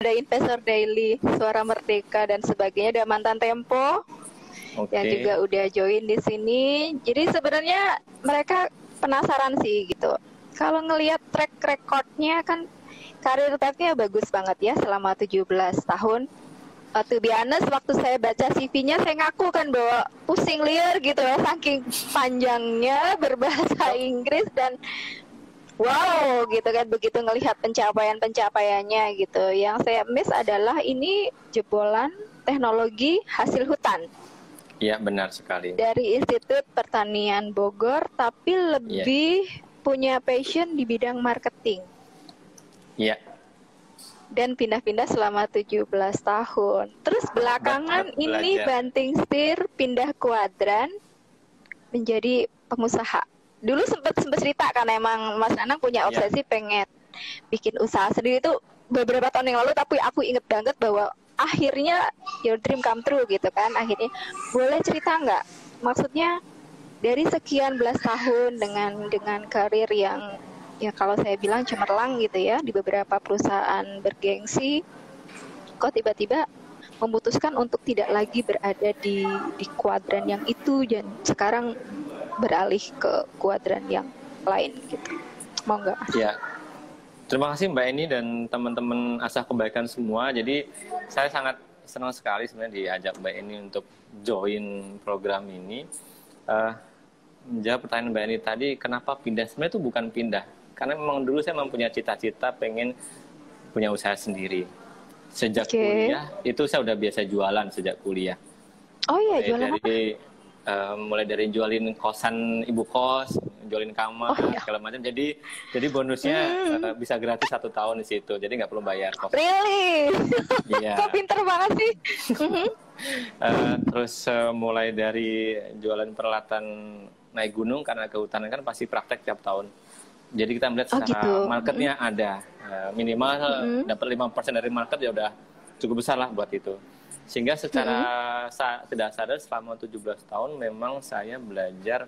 ada Investor Daily, Suara Merdeka dan sebagainya, ada Mantan Tempo yang juga udah join di sini. Jadi sebenarnya mereka penasaran sih gitu. Kalau ngelihat track recordnya kan karir pathnya bagus banget ya selama 17 tahun. To be honest, waktu saya baca CV-nya saya ngaku kan bahwa pusing liar gitu ya, saking panjangnya berbahasa Inggris dan wow gitu kan, begitu ngelihat pencapaiannya gitu. Yang saya miss adalah ini jebolan teknologi hasil hutan. Iya, benar sekali. Dari Institut Pertanian Bogor, tapi lebih punya passion di bidang marketing. Iya. Dan pindah-pindah selama 17 tahun. Terus belakangan ini banting setir, pindah kuadran menjadi pengusaha. Dulu sempat cerita kan emang Mas Nanang punya obsesi pengen bikin usaha sendiri itu beberapa tahun yang lalu, tapi aku inget banget bahwa akhirnya your dream come true gitu kan. Akhirnya boleh cerita nggak? Maksudnya dari sekian belas tahun dengan karir yang ya kalau saya bilang cemerlang gitu ya di beberapa perusahaan bergengsi, kok tiba-tiba memutuskan untuk tidak lagi berada di kuadran yang itu dan sekarang beralih ke kuadran yang lain gitu. Mau nggak? Ya, terima kasih Mbak Eni dan teman-teman Asah Kebaikan semua. Jadi saya sangat senang sekali sebenarnya diajak Mbak Eni untuk join program ini. Menjawab pertanyaan Mbak Eni tadi, kenapa pindah? Sebenarnya itu bukan pindah. Karena memang dulu saya mempunyai cita-cita pengen punya usaha sendiri. Sejak kuliah, itu saya udah biasa jualan sejak kuliah. Oh iya, jualan apa? Mulai dari jualin kosan ibu kos, jualin kamar, segala macam. Jadi bonusnya bisa gratis 1 tahun di situ. Jadi nggak perlu bayar kos. Really? Iya. Kok pinter banget sih? Terus mulai dari jualan peralatan naik gunung, karena kehutanan kan pasti praktek tiap tahun. Jadi kita melihat secara marketnya ada, minimal dapat 5% dari market ya udah cukup besar lah buat itu. Sehingga secara tidak sadar selama 17 tahun memang saya belajar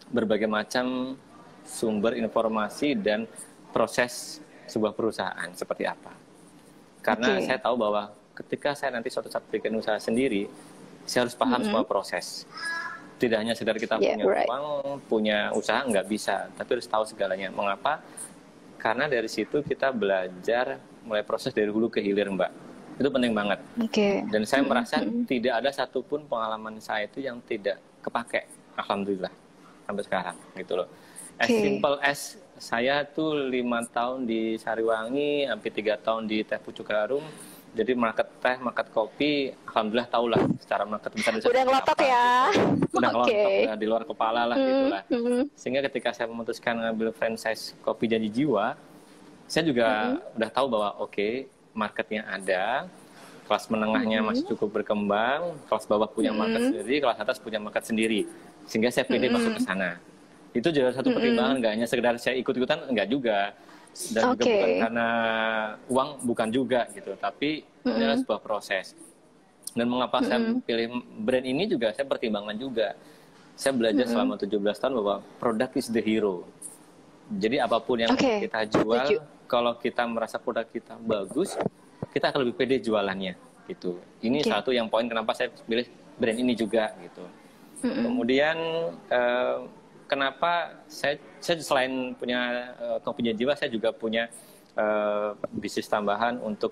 berbagai macam sumber informasi dan proses sebuah perusahaan seperti apa. Karena saya tahu bahwa ketika saya nanti suatu saat bikin usaha sendiri, saya harus paham semua proses. Tidak hanya sekedar kita punya uang, punya usaha, nggak bisa. Tapi harus tahu segalanya. Mengapa? Karena dari situ kita belajar mulai proses dari hulu ke hilir, Mbak. Itu penting banget. Dan saya merasa tidak ada satupun pengalaman saya itu yang tidak kepake. Alhamdulillah. Sampai sekarang. Gitu loh. As simple as saya tuh 5 tahun di Sariwangi, hampir 3 tahun di Teh Pucuk Harum. Jadi market teh, market kopi, alhamdulillah tahulah secara market bisa. Udah ngelotok ya. Gitu. Udah ngelotok, di luar kepala lah gitulah. Sehingga ketika saya memutuskan ngambil franchise Kopi Janji Jiwa, saya juga udah tahu bahwa marketnya ada, kelas menengahnya masih cukup berkembang, kelas bawah punya market sendiri, kelas atas punya market sendiri. Sehingga saya pilih masuk ke sana. Itu juga satu pertimbangan, nggak hanya sekedar saya ikut-ikutan, enggak juga. Dan juga bukan karena uang, bukan juga gitu, tapi ini adalah sebuah proses. Dan mengapa saya pilih brand ini juga saya pertimbangkan juga. Saya belajar selama 17 tahun bahwa product is the hero. Jadi apapun yang kita jual, kalau kita merasa produk kita bagus, kita akan lebih pede jualannya gitu. Ini satu yang poin kenapa saya pilih brand ini juga gitu. Kemudian kenapa saya selain punya Kopi Janji Jiwa, saya juga punya bisnis tambahan untuk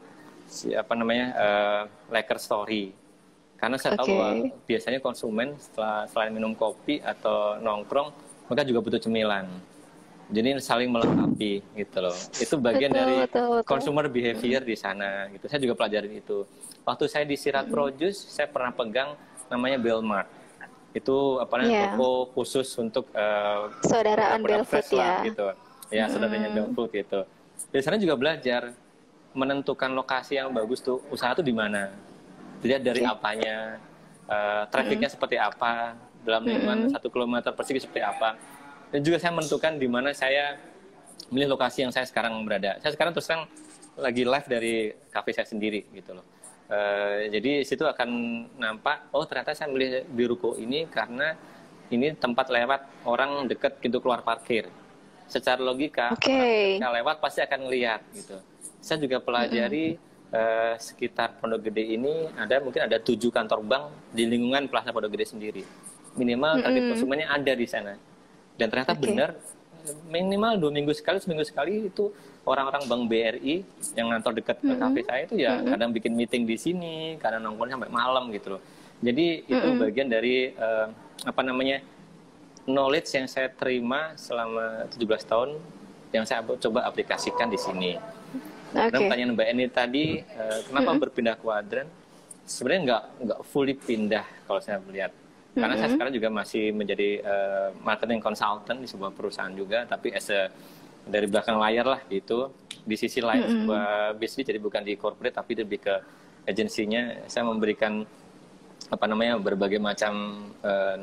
liquor story. Karena saya tahu bahwa biasanya konsumen selain minum kopi atau nongkrong, mereka juga butuh cemilan. Jadi saling melengkapi gitu loh. Itu bagian dari consumer behavior di sana gitu. Saya juga pelajarin itu. Waktu saya di Sirat Produce, saya pernah pegang namanya Belmart. Itu toko khusus untuk saudaraan Belfood ya. Gitu. Ya, saudaranya Belfood gitu. Di sana juga belajar menentukan lokasi yang bagus tuh, usaha tuh di mana. Dilihat dari apanya, trafficnya seperti apa, dalam lingkungan 1 kilometer persegi seperti apa. Dan juga saya menentukan di mana saya milih lokasi yang saya sekarang berada. Saya sekarang terus terang lagi live dari kafe saya sendiri gitu loh. Jadi situ akan nampak, oh ternyata saya milih di ruko ini karena ini tempat lewat orang dekat pintu keluar parkir. Secara logika, ketika lewat pasti akan ngelihat gitu. Saya juga pelajari sekitar Pondok Gede ini mungkin ada 7 kantor bank di lingkungan Plaza Pondok Gede sendiri. Minimal target konsumennya ada di sana. Dan ternyata benar, minimal 2 minggu sekali, seminggu sekali itu orang-orang Bank BRI yang ngantor dekat kafe saya itu ya kadang bikin meeting di sini, kadang nongkrong sampai malam gitu loh. Jadi itu bagian dari knowledge yang saya terima selama 17 tahun yang saya coba aplikasikan di sini. Dan pertanyaan Mbak Eni tadi, kenapa berpindah kuadran? Sebenarnya nggak fully pindah kalau saya melihat. Karena saya sekarang juga masih menjadi marketing consultant di sebuah perusahaan juga, tapi dari belakang layar lah gitu. Di sisi lain sebuah bisnis, jadi bukan di corporate tapi lebih ke agensinya. Saya memberikan berbagai macam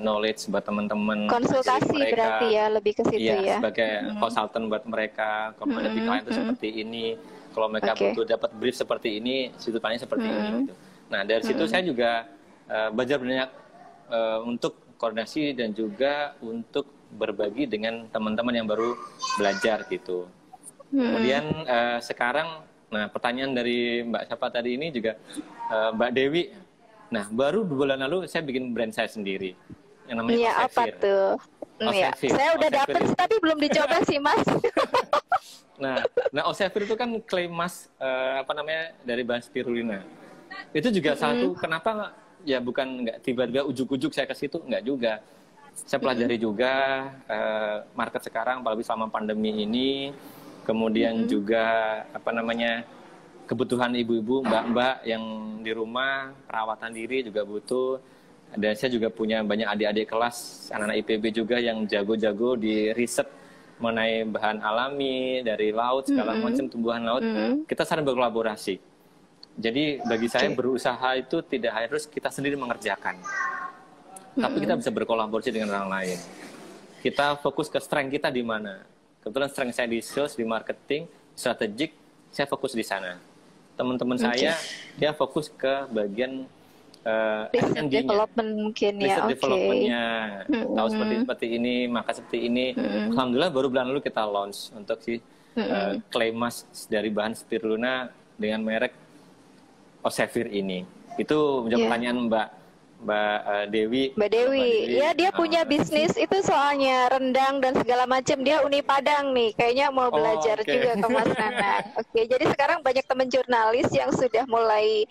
knowledge buat teman-teman. Konsultasi mereka, berarti ya lebih ke situ ya. Sebagai consultant buat mereka. Kalau menghadapi klien itu seperti ini. Kalau mereka butuh dapat brief seperti ini, sudut pandangnya seperti ini. Gitu. Nah dari situ saya juga belajar banyak untuk koordinasi dan juga untuk berbagi dengan teman-teman yang baru belajar gitu. Kemudian sekarang, pertanyaan dari Mbak siapa tadi ini juga Mbak Dewi. Nah, baru 2 bulan lalu saya bikin brand saya sendiri yang namanya Iya, apa tuh? Ya, saya udah dapet tapi belum dicoba sih, Mas. Nah, Osefir itu kan klaim Mas dari bahan spirulina. Itu juga satu kenapa ya bukan nggak tiba-tiba ujuk-ujuk saya ke situ, nggak juga. Saya pelajari juga market sekarang apalagi selama pandemi ini. Kemudian juga kebutuhan ibu-ibu, mbak-mbak yang di rumah, perawatan diri juga butuh. Dan saya juga punya banyak adik-adik kelas, anak-anak IPB juga yang jago-jago di riset mengenai bahan alami, dari laut, segala macam tumbuhan laut. Kita saling berkolaborasi. Jadi bagi saya berusaha itu tidak harus kita sendiri mengerjakan. Tapi kita bisa berkolaborasi dengan orang lain. Kita fokus ke strength kita di mana. Kebetulan strength saya di sales, di marketing, strategik, saya fokus di sana. Teman-teman saya dia fokus ke bagian research development mungkin ya. Research development-nya, tahu seperti ini, maka seperti ini. Alhamdulillah baru bulan lalu kita launch untuk clay mask dari bahan spirulina dengan merek Osefir ini. Itu menjawab pertanyaan Mbak Dewi. Mbak Dewi, ya dia punya bisnis itu soalnya rendang dan segala macam. Dia Uni Padang nih, kayaknya mau belajar juga ke Mas Nana. Jadi sekarang banyak teman jurnalis yang sudah mulai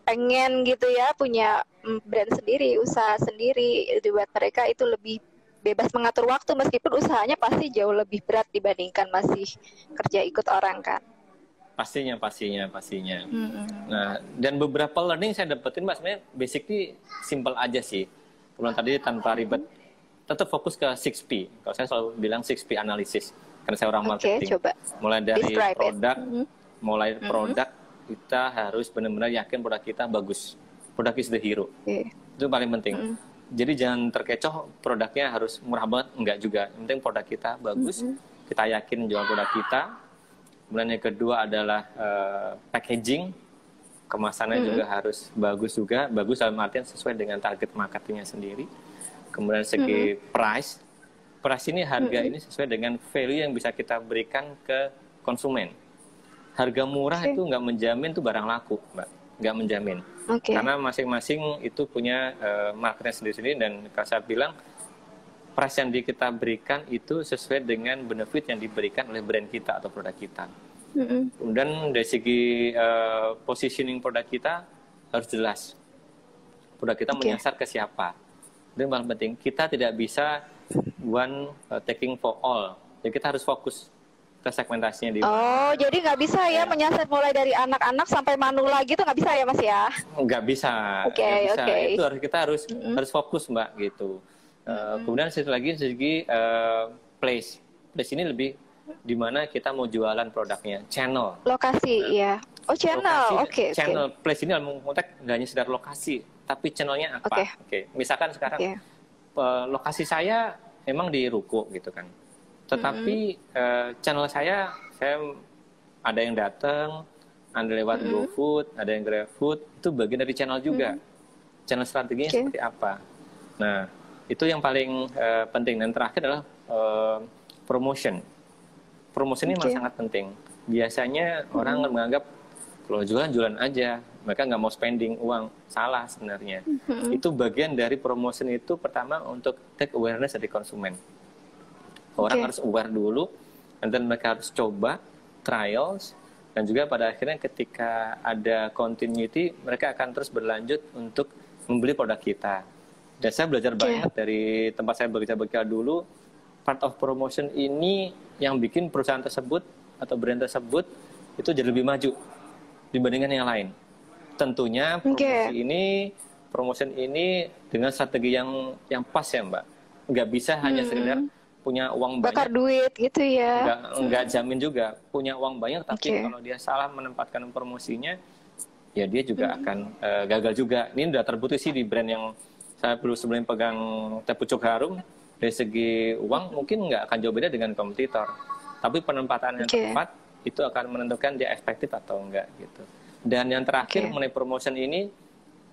pengen gitu ya punya brand sendiri, usaha sendiri. Buat mereka itu lebih bebas mengatur waktu meskipun usahanya pasti jauh lebih berat dibandingkan masih kerja ikut orang kan. Pastinya. Nah, dan beberapa learning saya dapetin Mbak, sebenarnya basically simple aja sih. Kemudian tadi tanpa ribet, tetap fokus ke 6P. Kalau saya selalu bilang 6P analysis, karena saya orang marketing. Coba. Mulai dari produk, produk kita harus benar-benar yakin produk kita bagus. Produk is the hero. Itu paling penting. Jadi jangan terkecoh produknya harus murah banget, enggak juga. Yang penting produk kita bagus, kita yakin jual produk kita. Kemudian yang kedua adalah packaging, kemasannya juga harus bagus juga, bagus dalam artian sesuai dengan target marketingnya sendiri. Kemudian segi price ini harga ini sesuai dengan value yang bisa kita berikan ke konsumen. Harga murah itu nggak menjamin tuh barang laku, Mbak, nggak menjamin. Karena masing-masing itu punya marketnya sendiri-sendiri dan kalau saya bilang price yang kita berikan itu sesuai dengan benefit yang diberikan oleh brand kita atau produk kita. Kemudian dari segi positioning produk kita harus jelas. Produk kita menyasar ke siapa. Itu yang paling penting. Kita tidak bisa taking for all. Jadi kita harus fokus ke segmentasinya di. Oh, jadi nggak bisa ya menyasar mulai dari anak-anak sampai manula gitu, nggak bisa ya Mas ya? Nggak bisa. Itu kita harus fokus Mbak gitu. Kemudian satu lagi segi place ini lebih di mana kita mau jualan produknya, channel, lokasi ya. Oh channel, channel place ini dalam konteks nggak hanya sekedar lokasi, tapi channelnya apa? Misalkan sekarang lokasi saya memang di ruko gitu kan, tetapi channel saya ada yang datang, ada lewat GoFood, ada yang GrabFood, itu bagian dari channel juga. Channel strateginya seperti apa? Nah itu yang paling penting. Dan terakhir adalah promotion. Promotion ini memang sangat penting. Biasanya orang menganggap Kalau jualan aja, mereka nggak mau spending uang. Salah sebenarnya. Itu bagian dari promotion itu pertama untuk take awareness dari konsumen. Orang harus aware dulu, dan mereka harus coba, trials, dan juga pada akhirnya ketika ada continuity, mereka akan terus berlanjut untuk membeli produk kita. Dan saya belajar banyak dari tempat saya bekerja dulu, part of promotion ini yang bikin perusahaan tersebut atau brand tersebut itu jadi lebih maju dibandingkan yang lain. Tentunya promotion ini dengan strategi yang pas ya Mbak. Nggak bisa hanya sekedar punya uang banyak. Bakar duit gitu ya. Nggak jamin juga. Punya uang banyak tapi kalau dia salah menempatkan promosinya, ya dia juga akan gagal juga. Ini udah terbukti sih di brand yang saya sebelum pegang teh pucuk harum, dari segi uang mungkin nggak akan jauh beda dengan kompetitor. Tapi penempatan yang tepat itu akan menentukan dia efektif atau enggak gitu. Dan yang terakhir mengenai promotion ini,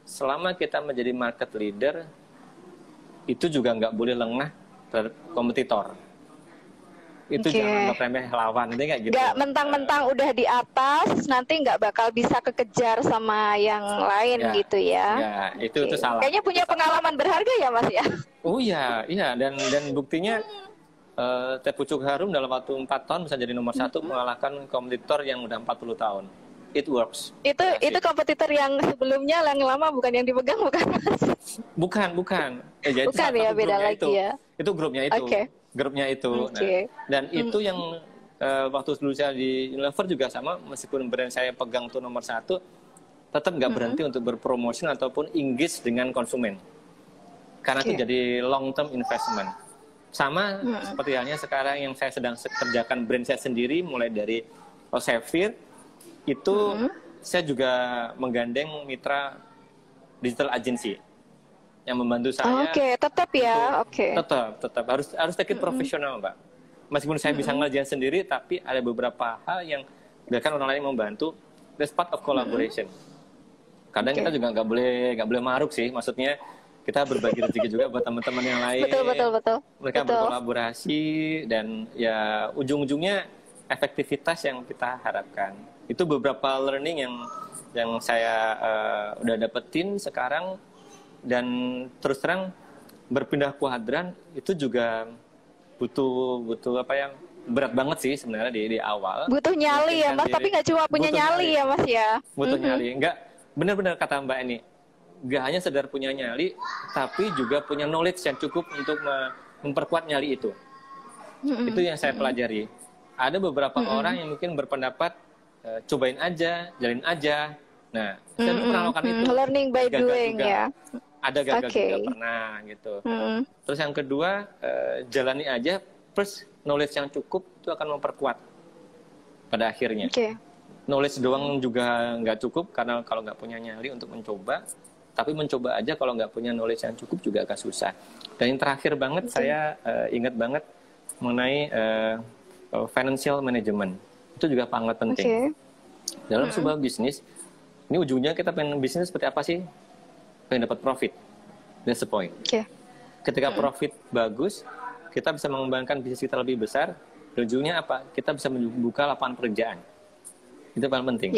selama kita menjadi market leader, itu juga nggak boleh lengah terhadap kompetitor. Itu jangan remeh lawan, itu nggak gitu. Nggak mentang-mentang udah di atas, nanti nggak bakal bisa kekejar sama yang lain gitu ya. Ya, itu salah. Kayaknya punya pengalaman berharga ya Mas ya. Oh iya, dan buktinya teh pucuk harum dalam waktu 4 tahun bisa jadi nomor 1 mengalahkan kompetitor yang udah 40 tahun. It works. Itu kompetitor yang sebelumnya yang lama bukan yang dipegang bukan Mas? Bukan. Bukan ya, beda lagi ya. Itu grupnya itu. Grupnya itu. Nah, dan itu yang waktu dulu saya di Unilever juga sama, meskipun brand saya pegang tuh nomor 1, tetap nggak berhenti untuk berpromosi ataupun engage dengan konsumen. Karena itu jadi long term investment. Sama seperti halnya sekarang yang saya sedang kerjakan brand saya sendiri, mulai dari Osefir, itu saya juga menggandeng mitra digital agency yang membantu saya. Tetap ya. Tetap harus take it profesional, Mbak. Meskipun saya bisa ngerjain sendiri, tapi ada beberapa hal yang biarkan orang lain membantu. That's part of collaboration. Kadang kita juga nggak boleh maruk sih, maksudnya kita berbagi rezeki juga buat teman-teman yang lain. Betul. Mereka berkolaborasi dan ya ujung-ujungnya efektivitas yang kita harapkan. Itu beberapa learning yang saya udah dapetin sekarang. Dan terus terang berpindah kuadran itu juga butuh apa yang berat banget sih sebenarnya di awal. Butuh nyali ya Mas, tapi nggak cuma punya nyali ya Mas ya. Butuh nyali, enggak, benar-benar kata Mbak ini, nggak hanya sekedar punya nyali, tapi juga punya knowledge yang cukup untuk memperkuat nyali itu. Itu yang saya pelajari. Ada beberapa orang yang mungkin berpendapat cobain aja, jalin aja. Nah, saya pernah melakukan itu. Learning by doing juga. Ya. Ada gagal juga pernah gitu. Terus yang kedua, jalani aja, plus knowledge yang cukup itu akan memperkuat pada akhirnya. Knowledge doang juga nggak cukup, karena kalau nggak punya nyali untuk mencoba, tapi mencoba aja kalau nggak punya knowledge yang cukup juga agak susah. Dan yang terakhir banget, saya ingat banget mengenai financial management. Itu juga sangat penting. Dalam sebuah bisnis, ini ujungnya kita pengen bisnis seperti apa sih? Pengen dapat profit. That's the point. Ketika profit bagus, kita bisa mengembangkan bisnis kita lebih besar. Ujungnya apa? Kita bisa membuka lapangan pekerjaan. Itu paling penting.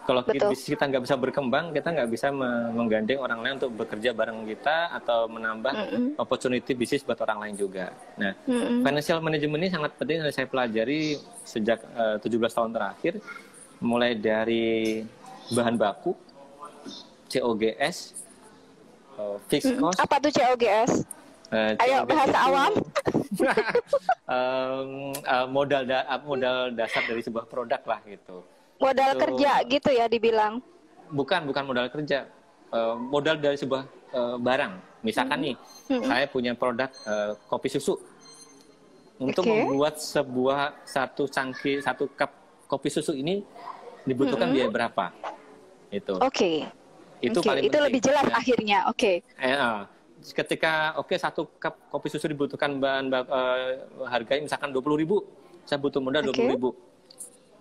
Kalau bisnis kita nggak bisa berkembang, kita nggak bisa menggandeng orang lain untuk bekerja bareng kita atau menambah opportunity bisnis buat orang lain juga. Nah, financial management ini sangat penting yang saya pelajari sejak 17 tahun terakhir. Mulai dari bahan baku, COGS, fixed cost. Apa tuh COGS? Ayo bahasa awam. Modal dasar dari sebuah produk lah gitu. Modal kerja gitu ya dibilang. Bukan modal kerja. Modal dari sebuah barang. Misalkan nih, saya punya produk kopi susu. Untuk membuat satu cup kopi susu ini dibutuhkan biaya berapa? Itu. Itu paling penting. Lebih jelas ya. Akhirnya. Ketika satu cup kopi susu dibutuhkan harganya misalkan 20.000, saya butuh modal 20.000.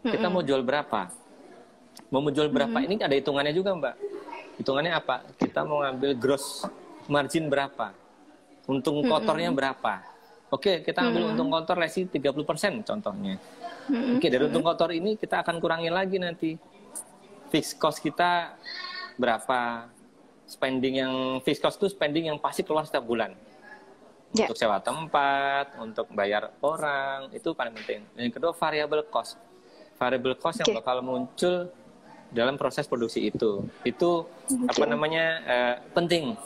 Kita mau jual berapa? Mau menjual berapa? Ini ada hitungannya juga, Mbak. Hitungannya apa? Kita mau ngambil gross margin berapa? Untung kotornya berapa? Kita ambil untung kotor lesi 30% contohnya. Dari untung kotor ini kita akan kurangi lagi nanti. fixed cost kita berapa, spending yang fixed cost itu spending yang pasti keluar setiap bulan. Untuk sewa tempat, untuk bayar orang, itu paling penting. Yang kedua variable cost. Variable cost yang bakal muncul dalam proses produksi itu apa namanya penting.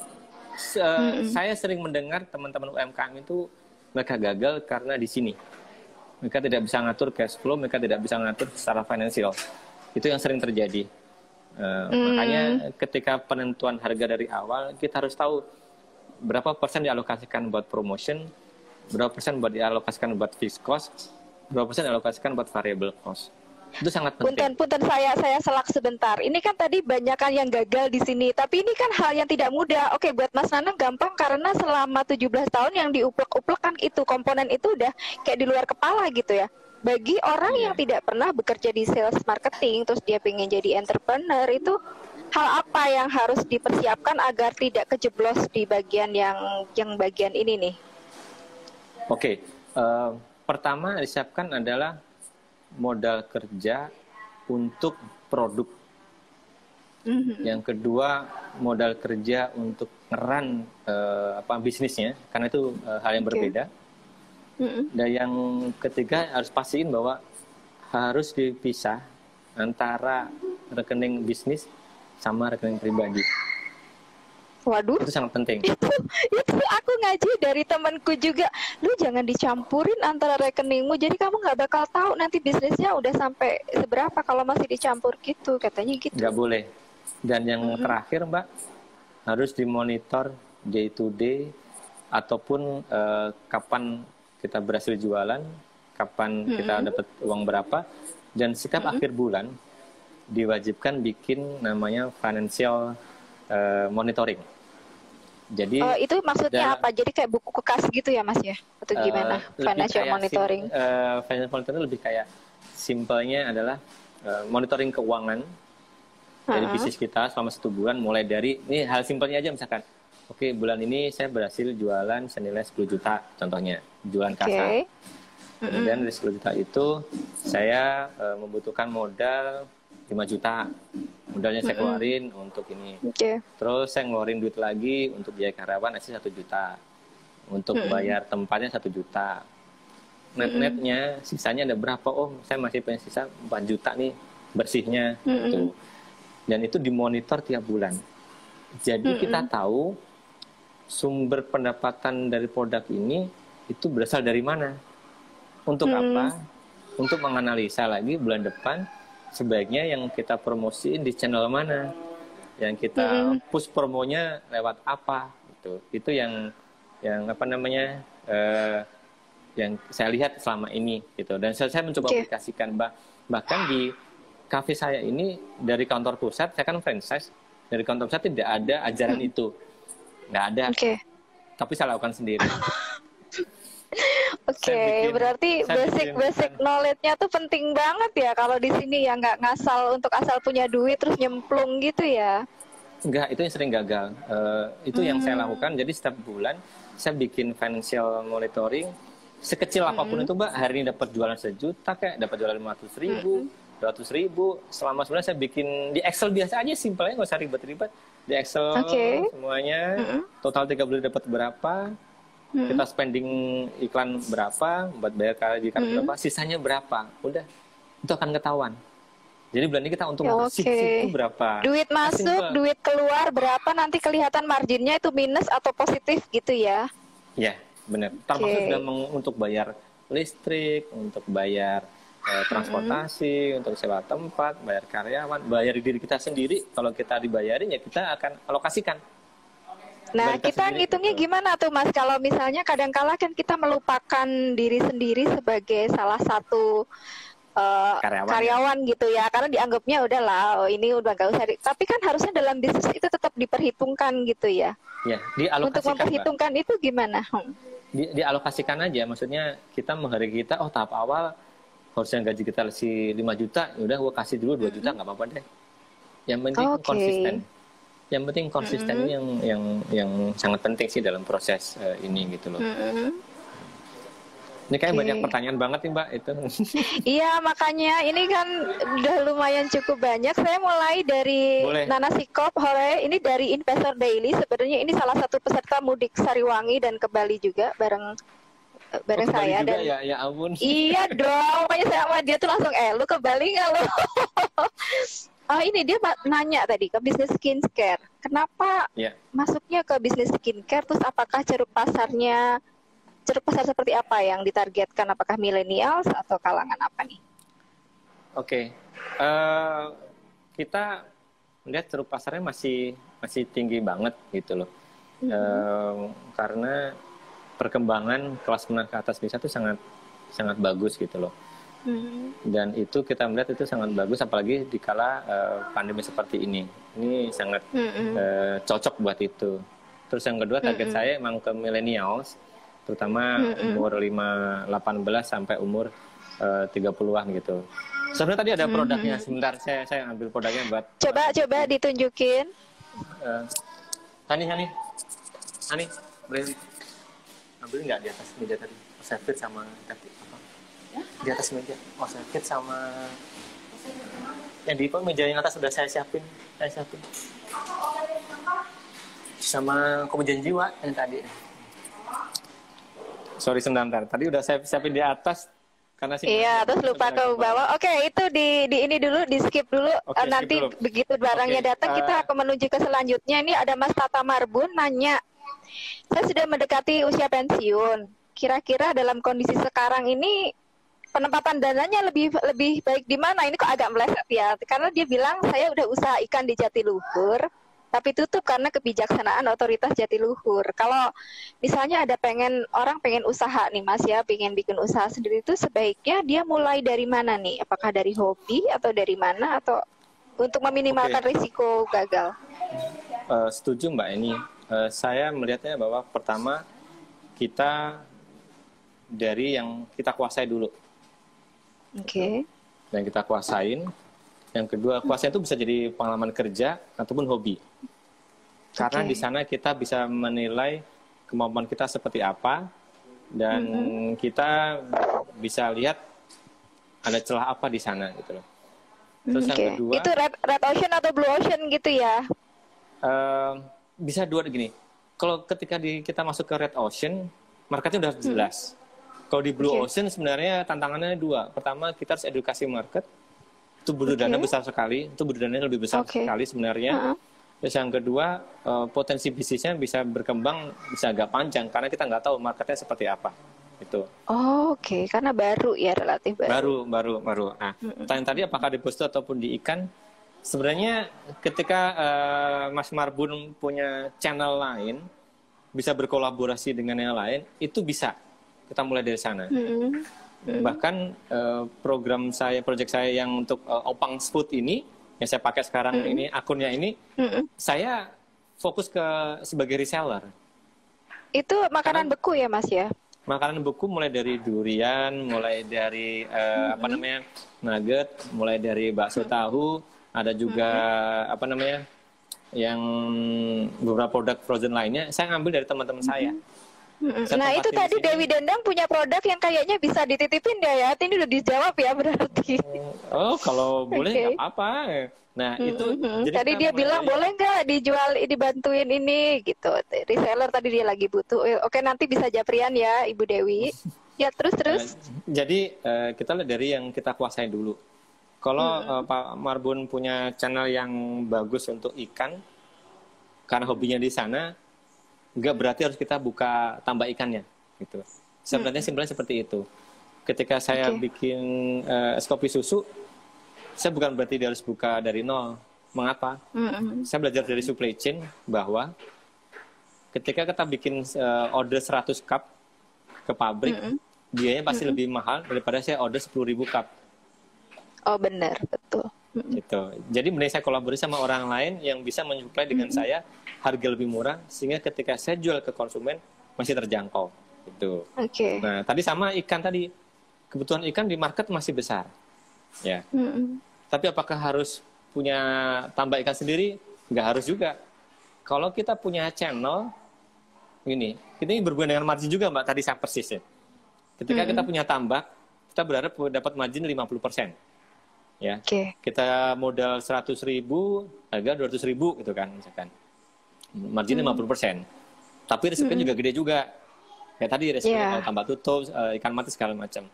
Saya sering mendengar teman-teman UMKM itu mereka gagal karena di sini. Mereka tidak bisa ngatur cash flow, mereka tidak bisa ngatur secara finansial. Itu yang sering terjadi. Makanya ketika penentuan harga dari awal, kita harus tahu berapa persen dialokasikan buat promotion, berapa persen buat dialokasikan buat fixed cost, berapa persen dialokasikan buat variable cost. Itu sangat penting. Punten saya selak sebentar. Ini kan tadi banyak kan yang gagal di sini, tapi ini kan hal yang tidak mudah. Oke, buat Mas Nanang gampang karena selama 17 tahun yang diuplek-uplek kan itu komponen itu udah kayak di luar kepala gitu ya. Bagi orang yang tidak pernah bekerja di sales marketing, terus dia pengen jadi entrepreneur, itu hal apa yang harus dipersiapkan agar tidak kejeblos di bagian yang bagian ini nih? Oke, pertama disiapkan adalah modal kerja untuk produk. Yang kedua modal kerja untuk ngeran bisnisnya, karena itu hal yang berbeda. Dan yang ketiga harus pastiin bahwa harus dipisah antara rekening bisnis sama rekening pribadi. Waduh, itu sangat penting. Itu aku ngaji dari temanku juga. Lu jangan dicampurin antara rekeningmu. Jadi kamu nggak bakal tahu nanti bisnisnya udah sampai seberapa kalau masih dicampur gitu. Katanya gitu. Nggak boleh. Dan yang terakhir Mbak, harus dimonitor day to day ataupun kapan kita berhasil jualan, kapan kita dapat uang berapa, dan setiap akhir bulan diwajibkan bikin namanya financial monitoring. Jadi itu maksudnya apa? Jadi kayak buku kekas gitu ya Mas ya? Atau gimana? Financial monitoring. Financial monitoring lebih kayak simpelnya adalah monitoring keuangan dari bisnis kita selama 1 bulan, mulai dari ini hal simpelnya aja, misalkan oke, bulan ini saya berhasil jualan senilai 10 juta contohnya, jualan kasa. Kemudian dari 10 juta itu saya membutuhkan modal 5 juta. Modalnya saya keluarin untuk ini. Terus saya ngeluarin duit lagi untuk biaya karyawan asli 1 juta. Untuk bayar tempatnya 1 juta. Net-netnya sisanya ada berapa? Oh, saya masih punya sisa 4 juta nih bersihnya. Gitu. Dan itu dimonitor tiap bulan. Jadi kita tahu sumber pendapatan dari produk ini itu berasal dari mana. Untuk apa? Untuk menganalisa lagi bulan depan sebaiknya yang kita promosiin di channel mana, yang kita push promonya lewat apa, gitu. Itu yang apa namanya yang saya lihat selama ini, gitu. Dan saya mencoba aplikasikan, bahkan di kafe saya ini dari kantor pusat, saya kan franchise, dari kantor pusat tidak ada ajaran itu, nggak ada, tapi saya lakukan sendiri. Berarti basic knowledge-nya tuh penting banget ya kalau di sini ya, nggak ngasal untuk asal punya duit terus nyemplung gitu ya. Enggak, itu yang sering gagal. Itu yang saya lakukan. Jadi setiap bulan saya bikin financial monitoring sekecil apapun itu Mbak. Hari ini dapat jualan 1 juta kayak, dapat jualan 500.000, 200.000. Selama sebulan saya bikin di Excel biasa aja, simpelnya nggak usah ribet-ribet. Di Excel semuanya, total 3 bulan dapat berapa. Kita spending iklan berapa, buat bayar karyawan berapa, sisanya berapa, udah itu akan ketahuan. Jadi bulan ini kita untung itu berapa. Duit masuk, duit keluar berapa, nanti kelihatan marginnya itu minus atau positif gitu ya? Ya, benar. Termasuk sudah untuk bayar listrik, untuk bayar transportasi, untuk sewa tempat, bayar karyawan, bayar diri kita sendiri. Kalau kita dibayarin ya kita akan alokasikan. Nah, kita ngitungnya gimana tuh Mas? Kalau misalnya kadang-kala kan kita melupakan diri sendiri sebagai salah satu karyawan gitu ya, karena dianggapnya udahlah, ini udah gak usah. Tapi kan harusnya dalam bisnis itu tetap diperhitungkan gitu ya. Ya, dialokasikan. Untuk memperhitungkan Mbak, itu gimana? Dialokasikan aja, maksudnya kita menghargai kita, tahap awal harusnya gaji kita si 5 juta, udah gue kasih dulu 2 juta, nggak apa-apa deh. Yang penting konsisten. Yang penting konsisten ini yang sangat penting sih dalam proses ini gitu loh. Ini kayak banyak pertanyaan banget nih Mbak itu. Iya, makanya ini kan udah lumayan cukup banyak. Saya mulai dari Nana Sikop, Hore, ini dari Investor Daily. Sebenarnya ini salah satu peserta mudik Sariwangi dan ke Bali juga bareng saya. Dan ya ampun. Iya dong, makanya saya sama dia tuh langsung, lu ke Bali nggak lo? Oh ini dia nanya tadi ke bisnis skincare. Kenapa masuknya ke bisnis skincare? Terus apakah ceruk pasar seperti apa yang ditargetkan? Apakah millennials atau kalangan apa nih? Oke, kita melihat ceruk pasarnya masih tinggi banget gitu loh. Karena perkembangan kelas menengah ke atas desa itu sangat bagus gitu loh. Dan itu kita melihat itu sangat bagus, apalagi di kala pandemi seperti ini. Ini sangat cocok buat itu. Terus yang kedua target saya emang ke millennials, terutama umur 18 sampai umur 30-an gitu. Sebenarnya tadi ada produknya, sebentar saya ambil produknya buat. Coba ditunjukin. Hani, boleh ambil nggak di atas meja tadi? Servis sama tadi apa? Di atas meja. Servis sama yang di meja yang atas sudah saya siapin. Sama kemudian jiwa yang tadi. Sorry sebentar. Tadi udah saya siapin di atas karena terus lupa ke bawah. Oke, itu di ini dulu, di skip dulu. Nanti skip dulu. Begitu barangnya datang kita akan menuju ke selanjutnya. Ini ada Mas Tata Marbun nanya, saya sudah mendekati usia pensiun. Kira-kira dalam kondisi sekarang ini penempatan dananya lebih baik di mana? Ini kok agak meleset ya. Karena dia bilang saya udah usaha ikan di Jatiluhur, tapi tutup karena kebijaksanaan otoritas Jatiluhur. Kalau misalnya ada orang pengen usaha nih Mas ya, pengen bikin usaha sendiri, itu sebaiknya dia mulai dari mana nih? Apakah dari hobi atau dari mana, atau untuk meminimalkan risiko gagal? Setuju Mbak ini. Saya melihatnya bahwa pertama kita dari yang kita kuasai dulu. Yang kita kuasain. Yang kedua, kuasai itu bisa jadi pengalaman kerja ataupun hobi. Karena di sana kita bisa menilai kemampuan kita seperti apa, dan kita bisa lihat ada celah apa di sana gitu loh. Terus yang kedua, itu red ocean atau blue ocean gitu ya? Bisa dua gini. Kalau ketika kita masuk ke red ocean, marketnya udah jelas. Kalau di blue ocean sebenarnya tantangannya dua. Pertama, kita harus edukasi market. Itu butuh dana besar sekali. Itu butuh dana lebih besar sekali sebenarnya. Terus yang kedua, potensi bisnisnya bisa berkembang bisa agak panjang karena kita nggak tahu marketnya seperti apa. Itu. Karena baru ya, relatif baru. Baru. Nah, pertanyaan tadi apakah di poster ataupun di ikan? Sebenarnya ketika Mas Marbun punya channel lain, bisa berkolaborasi dengan yang lain, itu bisa. Kita mulai dari sana. Bahkan project saya yang untuk Opang's Food ini, yang saya pakai sekarang ini, akunnya ini, saya fokus sebagai reseller. Itu makanan beku ya Mas ya? Makanan beku mulai dari durian, mulai dari nugget, mulai dari bakso tahu, ada juga yang beberapa produk frozen lainnya, saya ngambil dari teman-teman saya. Nah itu tadi Dewi Dendang punya produk yang kayaknya bisa dititipin dia ya. Ini udah dijawab ya berarti. Kalau boleh nggak apa-apa. Nah itu. Jadi tadi dia bilang boleh nggak dijual, dibantuin ini gitu. Reseller tadi dia lagi butuh. Oke, nanti bisa japrian ya Ibu Dewi. Ya terus. Jadi kita lihat dari yang kita kuasai dulu. Kalau Pak Marbun punya channel yang bagus untuk ikan, karena hobinya di sana, nggak berarti harus kita buka tambah ikannya gitu. Sebenarnya simpelnya seperti itu. Ketika saya bikin es kopi susu, saya bukan berarti dia harus buka dari nol. Mengapa? Saya belajar dari supply chain bahwa ketika kita bikin order 100 cup ke pabrik, biayanya pasti lebih mahal daripada saya order 10.000 cup. Oh benar, betul. Gitu. Jadi mending saya kolaborasi sama orang lain yang bisa menyuplai dengan saya harga lebih murah, sehingga ketika saya jual ke konsumen masih terjangkau. Gitu. Nah, tadi sama ikan tadi, kebutuhan ikan di market masih besar, ya. Tapi apakah harus punya tambah ikan sendiri? Nggak harus juga. Kalau kita punya channel, ini berhubungan dengan margin juga Mbak, tadi saya persis ya. Ketika kita punya tambak, kita berharap dapat margin 50%. Ya. Kita modal 100.000, harga 200.000 gitu kan misalkan. Margin 50%. Tapi risikonya juga gede juga. Kayak tadi risiko tambak tutup, ikan mati segala macam.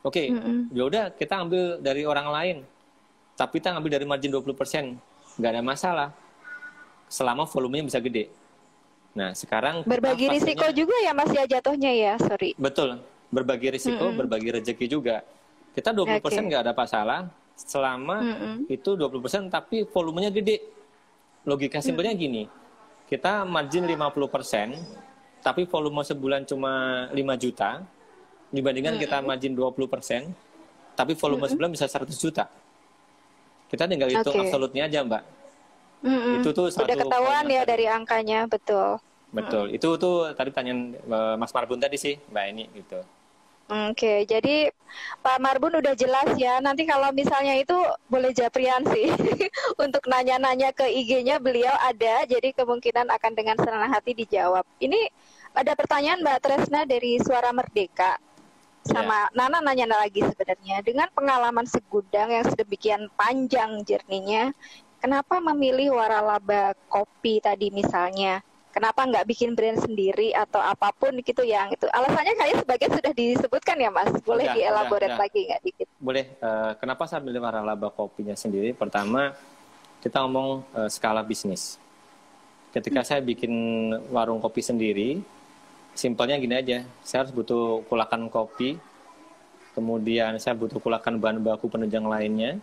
Oke, ya udah kita ambil dari orang lain. Tapi kita ambil dari margin 20%. Nggak ada masalah. Selama volumenya bisa gede. Nah, sekarang berbagi risiko juga ya Mas ya jatuhnya ya, sorry. Betul, berbagi risiko, berbagi rezeki juga. Kita 20% nggak ada masalah, selama itu 20% tapi volumenya gede. Logika simpelnya gini, kita margin 50%, tapi volume sebulan cuma 5 juta, dibandingkan kita margin 20%, tapi volume sebulan bisa 100 juta. Kita tinggal hitung absolutnya aja, Mbak. Itu tuh sudah ketahuan ya dari angkanya, betul. Betul. Itu tuh tadi tanyaan Mas Marbun tadi sih, Mbak Eni gitu. Oke, jadi Pak Marbun udah jelas ya. Nanti kalau misalnya itu boleh Japrian sih untuk nanya-nanya ke IG-nya beliau ada. Jadi kemungkinan akan dengan senang hati dijawab. Ini ada pertanyaan Mbak Tresna dari Suara Merdeka. Sama Nana nanya lagi sebenarnya. Dengan pengalaman segudang yang sedemikian panjang jernihnya, kenapa memilih waralaba kopi tadi misalnya? Kenapa nggak bikin brand sendiri atau apapun gitu yang itu? Alasannya kayak sebagian sudah disebutkan ya Mas. Boleh dielaborate lagi nggak dikit? Boleh. Kenapa saya pilih waralaba kopinya sendiri? Pertama, kita ngomong skala bisnis. Ketika saya bikin warung kopi sendiri, simpelnya gini aja. Saya harus butuh kulakan kopi, kemudian saya butuh kulakan bahan baku penunjang lainnya.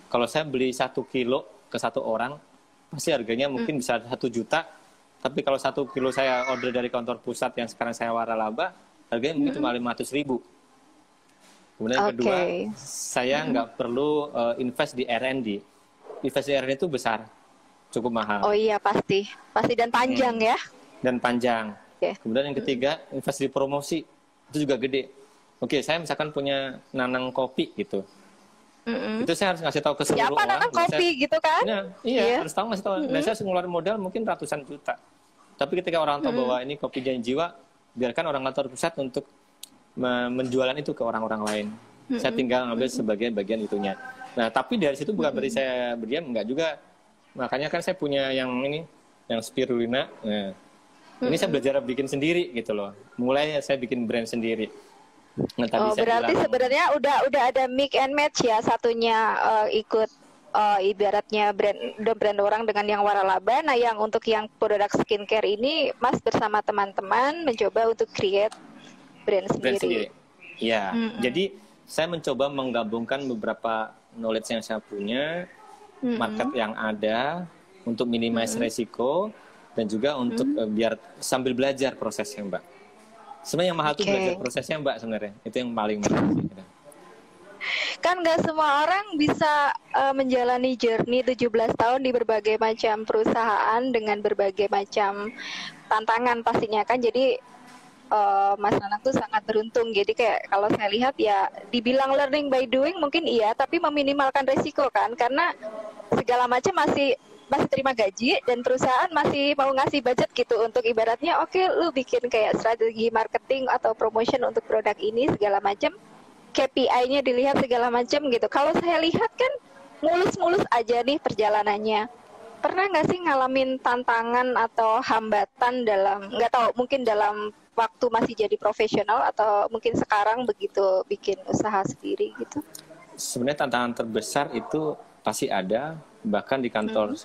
Kalau saya beli 1 kilo ke 1 orang, pasti harganya mungkin bisa 1 juta. Tapi kalau 1 kilo saya order dari kantor pusat yang sekarang saya waralaba, harganya mungkin cuma 500.000. Kemudian kedua, saya nggak perlu invest di R&D. Invest di R&D itu besar, cukup mahal. Oh iya pasti dan panjang ya. Dan panjang. Kemudian yang ketiga, invest di promosi itu juga gede. Oke, saya misalkan punya nanang kopi gitu. Itu saya harus ngasih tahu ke seluruh orang. Siapa nanang kopi gitu kan? Iya, harus tahu ngasih tahu. Dan saya harus ngeluarin modal mungkin ratusan juta. Tapi ketika orang tahu bahwa ini kopi janji jiwa, biarkan orang kantor pusat untuk menjualan itu ke orang-orang lain. Saya tinggal ngambil sebagai bagian itunya. Nah, tapi dari situ bukan berarti saya berdiam, enggak juga. Makanya kan saya punya yang ini, yang spirulina. Nah, ini saya belajar bikin sendiri gitu loh. Mulai saya bikin brand sendiri. Nah, berarti sebenarnya udah ada mix and match ya, satunya ikut ibaratnya brand orang dengan yang waralaba. Nah, yang untuk yang produk skincare ini Mas bersama teman-teman mencoba untuk create brand sendiri. Ya, jadi saya mencoba menggabungkan beberapa knowledge yang saya punya, market yang ada untuk minimize resiko dan juga untuk biar sambil belajar prosesnya, Mbak. Sebenarnya yang mahal itu belajar prosesnya, Mbak, sebenarnya. Itu yang paling mahal. Kan nggak semua orang bisa menjalani journey 17 tahun di berbagai macam perusahaan dengan berbagai macam tantangan pastinya kan. Jadi Mas Nanang tuh sangat beruntung. Jadi kayak kalau saya lihat ya dibilang learning by doing mungkin iya, tapi meminimalkan resiko kan. Karena segala macam masih terima gaji dan perusahaan masih mau ngasih budget gitu untuk ibaratnya oke, lu bikin kayak strategi marketing atau promotion untuk produk ini segala macam, KPI-nya dilihat segala macam gitu. Kalau saya lihat kan mulus-mulus aja nih perjalanannya. Pernah nggak sih ngalamin tantangan atau hambatan dalam, nggak tahu mungkin dalam waktu masih jadi profesional atau mungkin sekarang begitu bikin usaha sendiri gitu? Sebenarnya tantangan terbesar itu pasti ada. Bahkan di kantor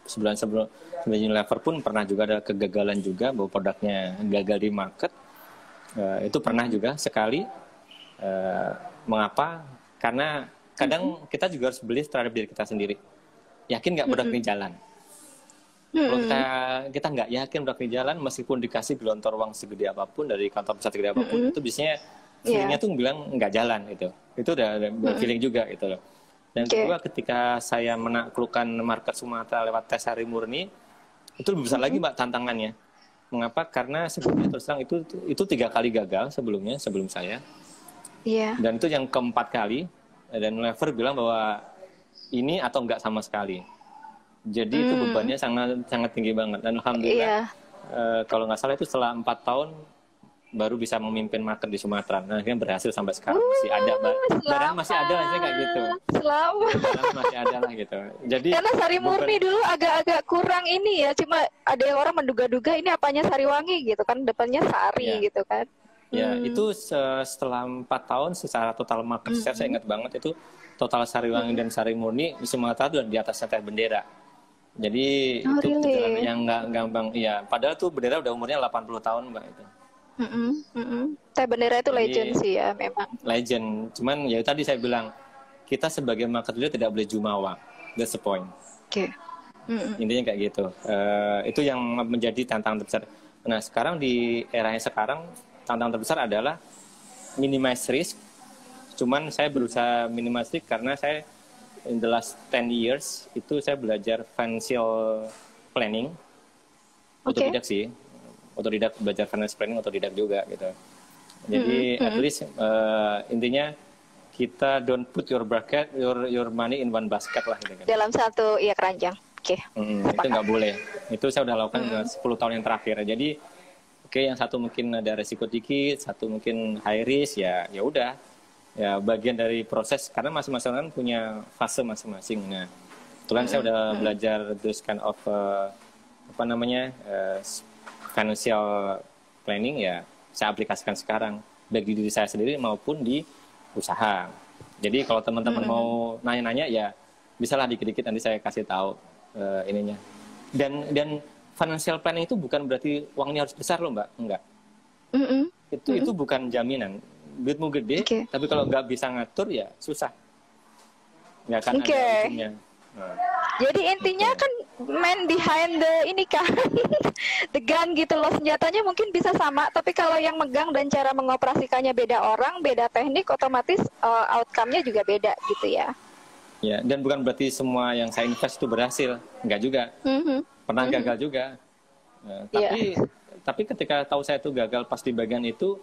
sebulan sebelum Unilever pun pernah juga ada kegagalan juga bahwa produknya gagal di market. Itu pernah juga sekali. Mengapa? Karena kadang kita juga harus beli terhadap diri kita sendiri. Yakin nggak produk ini jalan? Kalau kita nggak yakin produk ini jalan, meskipun dikasih gelontor uang segede apapun dari kantor pusat segede apapun, itu biasanya feelingnya tuh bilang nggak jalan gitu. Itu udah feeling juga gitu loh. Dan kedua, ketika saya menaklukkan market Sumatera lewat tes hari murni, itu lebih besar lagi Mbak tantangannya. Mengapa? Karena sebelumnya terus terang itu 3 kali gagal sebelum saya. Dan itu yang keempat kali. Dan Unilever bilang bahwa ini atau enggak sama sekali. Jadi itu bebannya sangat tinggi banget. Dan alhamdulillah, kalau nggak salah itu setelah 4 tahun baru bisa memimpin market di Sumatera. Nah, akhirnya berhasil sampai sekarang masih ada, barang masih ada lah kayak gitu. Selamat. Barang masih ada lah gitu. Jadi karena Sari Murni dulu agak-agak kurang ini ya, cuma ada yang orang menduga-duga ini apanya Sariwangi gitu kan, depannya Sari gitu kan. Ya, itu setelah 4 tahun secara total market share saya ingat banget itu total Sariwangi dan Sari Murni di Sumatera itu di atasnya Teh Bendera. Jadi itu really? Yang nggak gampang. Iya, padahal tuh Bendera udah umurnya 80 tahun, Mbak itu. Teh Bendera itu legend sih ya, memang. Legend. Cuman ya tadi saya bilang, kita sebagai market leader tidak boleh jumawa. That's the point. Oke. Intinya kayak gitu. Itu yang menjadi tantangan terbesar. Nah, sekarang di eranya sekarang, tantangan terbesar adalah minimize risk. Cuman saya berusaha minimize risk karena saya in the last 10 years itu saya belajar financial planning. Otodidak sih. Otodidak, belajar financial planning otodidak juga gitu. Jadi at least intinya kita don't put your bucket, your money in one basket lah gitu kan. Dalam satu keranjang. Oke. Itu nggak boleh. Itu saya udah lakukan 10 tahun yang terakhir. Jadi yang satu mungkin ada resiko dikit, satu mungkin high risk, ya udah. Ya bagian dari proses karena masing-masing kan punya fase masing-masing. Nah, kebetulan saya udah belajar this kind of financial planning, ya saya aplikasikan sekarang baik di diri saya sendiri maupun di usaha. Jadi kalau teman-teman mau nanya-nanya ya bisalah dikit-dikit nanti saya kasih tahu ininya. Dan financial planning itu bukan berarti uangnya harus besar loh, Mbak. Enggak. Itu bukan jaminan. Duitmu gede, tapi kalau nggak bisa ngatur ya susah. Nggak akan ada ujungnya. Jadi intinya kan man behind the the gun gitu loh, senjatanya mungkin bisa sama, tapi kalau yang megang dan cara mengoperasikannya beda orang, beda teknik, otomatis outcome-nya juga beda gitu ya. Ya, dan bukan berarti semua yang saya invest itu berhasil, enggak juga. Pernah gagal juga. Tapi ketika tahu saya itu gagal pas di bagian itu,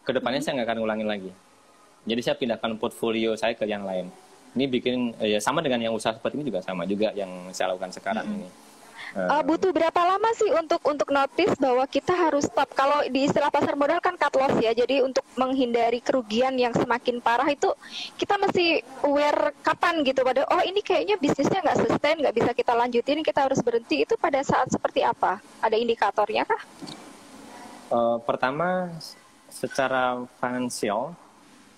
kedepannya saya nggak akan ulangin lagi. Jadi saya pindahkan portfolio saya ke yang lain. Ini bikin sama dengan yang usaha seperti ini juga sama juga yang saya lakukan sekarang ini. Butuh berapa lama sih untuk notice bahwa kita harus stop? Kalau di istilah pasar modal kan cut loss ya. Jadi untuk menghindari kerugian yang semakin parah itu kita mesti aware kapan gitu. Pada ini kayaknya bisnisnya nggak sustain, nggak bisa kita lanjutin, kita harus berhenti. Itu pada saat seperti apa? Ada indikatornya kah? Pertama, secara finansial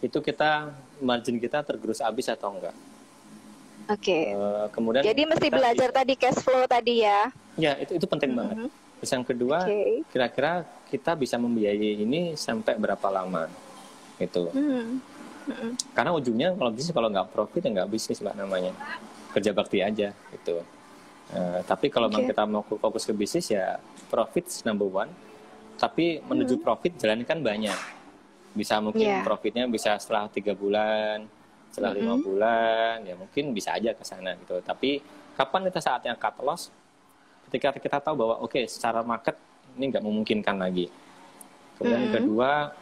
itu margin kita tergerus habis atau enggak. Oke. Kemudian jadi mesti belajar tadi cash flow tadi ya. Ya, itu penting banget. Terus yang kedua, kira-kira kita bisa membiayai ini sampai berapa lama gitu. Karena ujungnya kalau bisnis kalau nggak profit ya nggak bisnis, Mbak, namanya. Kerja bakti aja gitu. Tapi kalau memang kita mau fokus ke bisnis ya profit number one. Tapi menuju profit jalan kan banyak. Bisa mungkin profitnya bisa setelah 3 bulan, setelah 5 bulan, ya mungkin bisa aja ke sana gitu. Tapi kapan kita saatnya cut loss? Ketika kita tahu bahwa secara market ini nggak memungkinkan lagi. Kemudian kedua,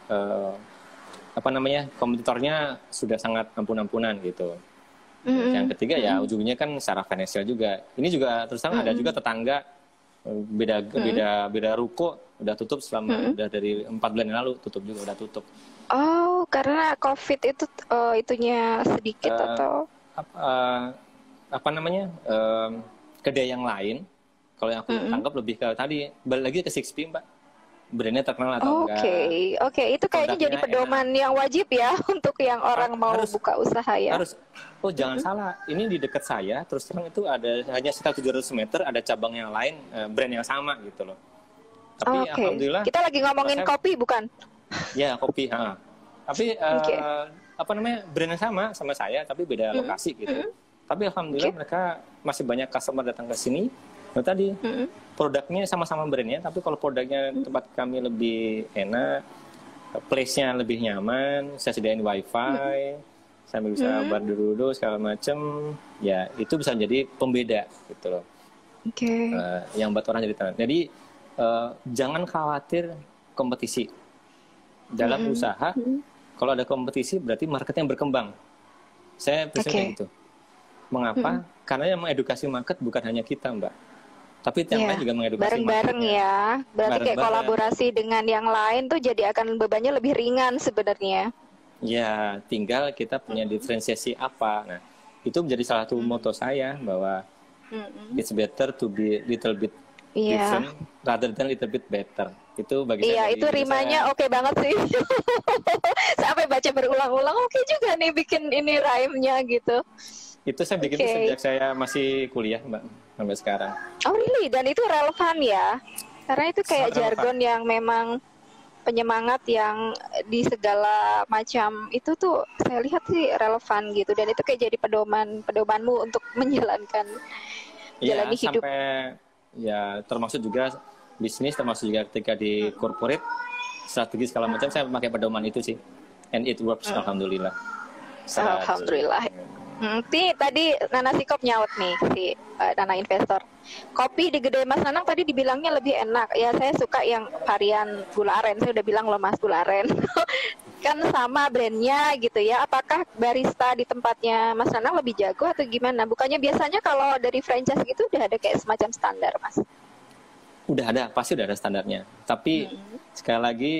kompetitornya sudah sangat ampun-ampunan gitu. Yang ketiga ya ujungnya kan secara finansial juga. Ini juga terus terang ada juga tetangga beda ruko udah tutup selama udah dari 4 bulan yang lalu udah tutup. Karena COVID itu itunya sedikit atau kedai yang lain kalau yang aku tangkap lebih ke tadi balik lagi ke 6P, Mbak. Brandnya terkenal atau enggak. Oke, itu kayaknya jadi pedoman yang wajib ya untuk yang orang mau buka usaha ya. Jangan salah, ini di dekat saya terus terang itu ada hanya sekitar 700 meter ada cabang yang lain brand yang sama gitu loh. Tapi alhamdulillah kita lagi ngomongin kopi bukan? Ya, kopi, Tapi brandnya sama saya tapi beda lokasi gitu. Tapi alhamdulillah mereka masih banyak customer datang ke sini. Tadi produknya sama-sama brandnya, tapi kalau produknya tempat kami lebih enak, place-nya lebih nyaman, saya sediain wifi, sambil bisa berduduk segala macam, ya itu bisa jadi pembeda gitu loh. Yang buat orang jadi tenang. Jadi jangan khawatir kompetisi dalam usaha. Kalau ada kompetisi berarti marketnya berkembang. Saya percaya gitu. Mengapa? Karena yang mengedukasi market bukan hanya kita, Mbak. Tapi yang lain juga mengedukasi bareng-bareng ya. Berarti kayak kolaborasi dengan yang lain tuh jadi akan bebannya lebih ringan sebenarnya. Ya, tinggal kita punya diferensiasi apa. Nah, itu menjadi salah satu moto saya bahwa it's better to be little bit different rather than little bit better. Itu bagi saya. Iya, itu rimanya oke banget sih. Sampai baca berulang-ulang, oke juga nih bikin ini rhyme-nya gitu. Itu saya bikin sejak saya masih kuliah, Mbak, sampai sekarang. Oh really? Dan itu relevan ya? Karena itu kayak jargon yang memang penyemangat yang di segala macam itu tuh saya lihat sih relevan gitu. Dan itu kayak jadi pedomanmu untuk menjalankan jalani hidup. Sampai ya termasuk juga bisnis, termasuk juga ketika di corporate, strategi segala macam saya pakai pedoman itu sih. And it works, alhamdulillah. Alhamdulillah. Tadi Nana Sikop nyaut nih si Nana Investor. Kopi di Gede Mas Nanang tadi dibilangnya lebih enak. Ya saya suka yang varian gula aren. Saya udah bilang loh Mas gula aren. Kan sama brandnya gitu ya. Apakah barista di tempatnya Mas Nanang lebih jago atau gimana? Bukannya biasanya kalau dari franchise gitu udah ada kayak semacam standar, Mas? Udah ada, pasti udah ada standarnya. Tapi sekali lagi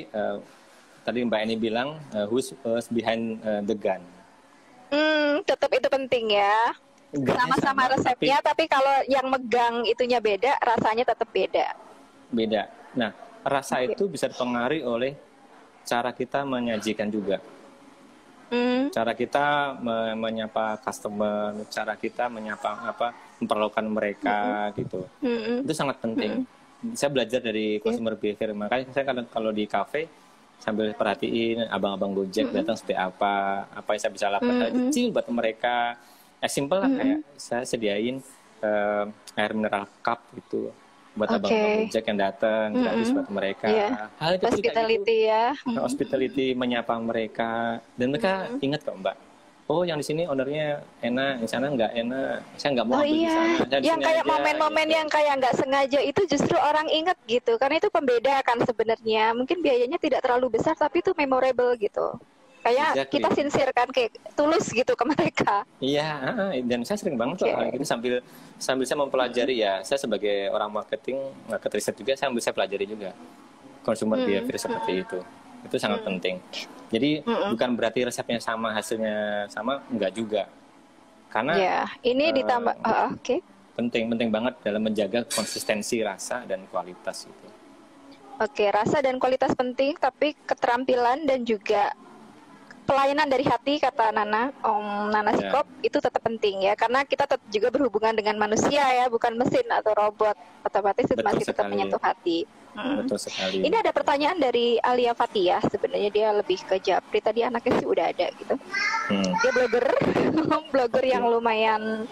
tadi Mbak Eni bilang who's behind the gun. Tetap itu penting ya. Sama-sama resepnya, tapi kalau yang megang itunya beda, rasanya tetap beda. Beda. Nah, rasa itu bisa dipengaruhi oleh cara kita menyajikan juga. Cara kita menyapa customer, cara kita memperlakukan mereka gitu. Itu sangat penting. Saya belajar dari consumer behavior. Makanya saya kalau di cafe sambil perhatiin abang-abang Gojek datang seperti apa yang saya bisa lakukan hal kecil buat mereka. Simple lah, kayak saya sediain air mineral cup gitu buat abang-abang Gojek yang datang gratis buat mereka. Hal itu hospitality gitu, ya. Hospitality, menyapa mereka, dan mereka ingat kok Mbak. Oh, yang di sini ownernya enak, di sana nggak enak. Saya nggak mau ambil di sana. Yang kayak momen-momen gitu. Yang kayak nggak sengaja itu justru orang ingat gitu, karena itu pembeda kan sebenarnya. Mungkin biayanya tidak terlalu besar, tapi itu memorable gitu. Kayak kita sincere kan, kayak tulus gitu ke mereka. Iya, dan saya sering banget tuh hal gitu sambil saya mempelajari ya. Saya sebagai orang marketing riset juga, saya pelajari juga consumer behavior seperti itu. Itu sangat penting. Jadi bukan berarti resepnya sama, hasilnya sama, enggak juga. Karena ini ditambah penting banget dalam menjaga konsistensi rasa dan kualitas itu. Rasa dan kualitas penting, tapi keterampilan dan juga pelayanan dari hati, kata Nana Sikop, itu tetap penting ya, karena kita tetap juga berhubungan dengan manusia ya, bukan mesin atau robot, otomatis itu masih tetap menyentuh hati. Betul sekali. Ini ada pertanyaan dari Alia Fatia, sebenarnya dia lebih ke Japri, tadi anaknya sih udah ada gitu. Dia blogger yang lumayan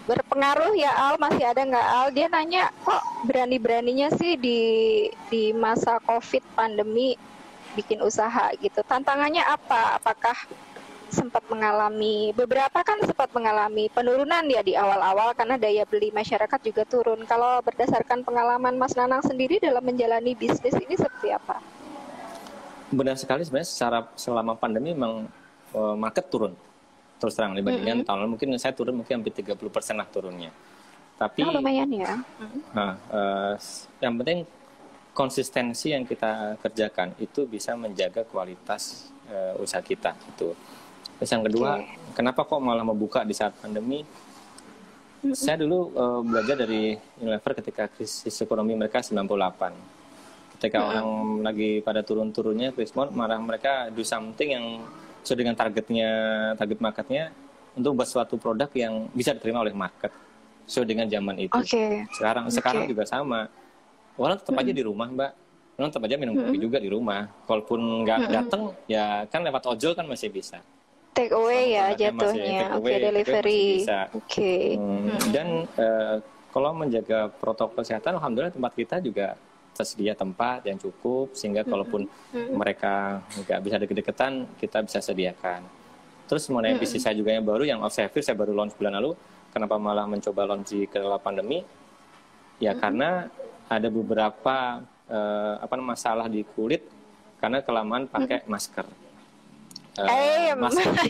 berpengaruh ya Al, masih ada nggak Al? Dia nanya kok berani-beraninya sih di masa COVID pandemi bikin usaha gitu. Tantangannya apa? Apakah beberapa kan sempat mengalami penurunan ya di awal-awal karena daya beli masyarakat juga turun. Kalau berdasarkan pengalaman Mas Nanang sendiri dalam menjalani bisnis ini seperti apa? Benar sekali, sebenarnya selama pandemi memang market turun. Terus terang dibandingkan tahun lalu, mungkin saya turun mungkin hampir 30% lah turunnya. Tapi lumayan ya. Yang penting konsistensi yang kita kerjakan itu bisa menjaga kualitas usaha kita itu. Terus yang kedua, kenapa kok malah membuka di saat pandemi? Saya dulu belajar dari Unilever ketika krisis ekonomi mereka 98. Ketika orang lagi pada turun-turunnya, malah mereka do something yang sesuai dengan target marketnya untuk buat suatu produk yang bisa diterima oleh market sesuai dengan zaman itu. Sekarang juga sama. Orang tetap aja di rumah, Mbak. Orang tetap aja minum kopi juga di rumah. Kalaupun nggak datang, ya kan lewat ojol kan masih bisa. Take away ya jatuhnya. Delivery. Dan kalau menjaga protokol kesehatan, alhamdulillah tempat kita juga tersedia tempat yang cukup sehingga kalaupun mereka nggak bisa deket-deketan, kita bisa sediakan. Terus mengenai bisnis saya juga yang baru, yang off service saya baru launch bulan lalu. Kenapa malah mencoba launch di kala pandemi? Ya karena ada beberapa masalah di kulit karena kelamaan pakai masker.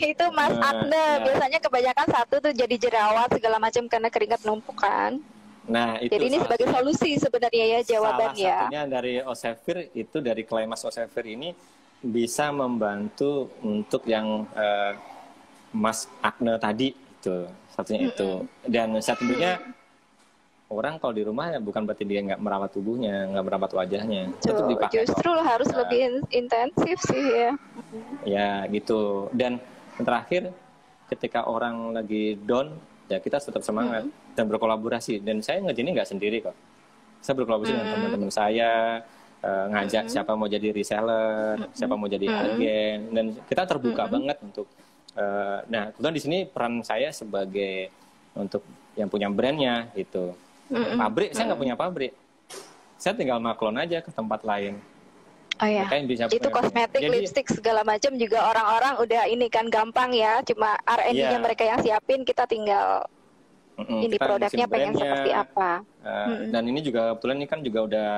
Itu Mas Akne biasanya kebanyakan satu tuh jadi jerawat segala macam karena keringat numpuk kan. Nah, itu jadi ini sebagai solusi sebenarnya ya jawabannya. Salah satunya dari Osefir itu, dari Climax Osefir ini bisa membantu untuk yang Mas Akne tadi itu satunya itu. Dan tentunya orang kalau di rumah ya bukan berarti dia nggak merawat tubuhnya, nggak merawat wajahnya, tetap dipakai. Justru harus lebih intensif sih ya. Ya gitu. Dan yang terakhir, ketika orang lagi down, ya kita tetap semangat dan berkolaborasi. Dan saya ngerjainnya nggak sendiri kok. Saya berkolaborasi dengan teman-teman saya, ngajak siapa mau jadi reseller, siapa mau jadi agen, dan kita terbuka banget untuk. Nah, kebetulan di sini peran saya sebagai untuk yang punya brandnya gitu. Pabrik, saya nggak punya pabrik. Saya tinggal maklon aja ke tempat lain. Oh ya, itu kosmetik, lipstick segala macam juga orang-orang udah ini kan gampang ya, cuma R&D-nya mereka yang siapin, kita tinggal ini kita produknya pengen seperti apa. Dan ini juga kebetulan ini kan juga udah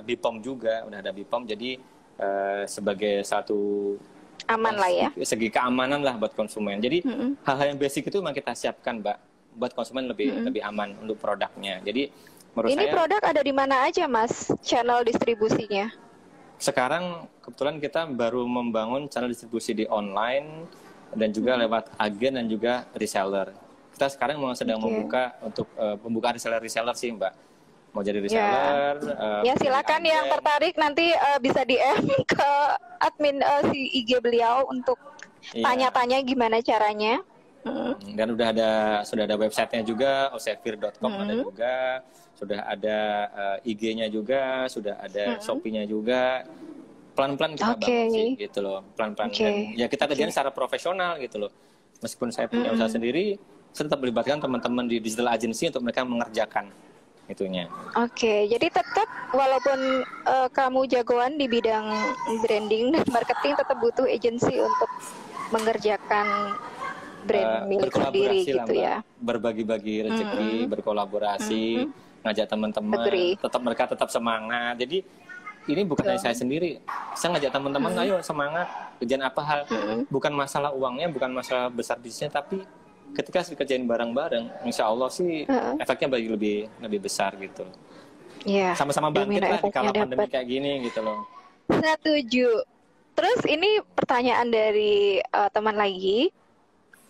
BPOM juga, udah ada BPOM, jadi sebagai satu aman lah ya. Segi keamanan lah buat konsumen. Jadi hal-hal yang basic itu memang kita siapkan, Mbak, buat konsumen lebih aman untuk produknya. Jadi menurut ini produk ada di mana aja, Mas? Channel distribusinya? Sekarang kebetulan kita baru membangun channel distribusi di online dan juga lewat agen dan juga reseller. Kita sekarang sedang membuka untuk pembukaan reseller sih, Mbak. Mau jadi reseller. Ya silakan yang tertarik nanti bisa DM ke admin si IG beliau untuk tanya-tanya gimana caranya. Dan sudah ada websitenya juga, osefir.com ada juga. Sudah ada IG-nya juga, sudah ada Shopee-nya juga. Pelan-pelan kita bangun sih, gitu loh. Pelan-pelan. Dan ya kita kerjain secara profesional gitu loh. Meskipun saya punya usaha sendiri, saya tetap melibatkan teman-teman di digital agency untuk mereka mengerjakan itunya. Jadi tetap walaupun kamu jagoan di bidang branding dan marketing, tetap butuh agensi untuk mengerjakan brand milik sendiri gitu ya. Berbagi-bagi rezeki, berkolaborasi, ngajak teman-teman, mereka tetap semangat. Jadi ini bukan hanya saya sendiri. Saya ngajak teman-teman, ayo semangat, kerjaan apa hal. Bukan masalah uangnya, bukan masalah besar bisnisnya, tapi ketika dikerjain bareng-bareng, insya Allah sih efeknya lebih besar gitu. Sama-sama bangkit lah di kala pandemi kayak gini gitu loh. Setuju. Terus ini pertanyaan dari teman lagi,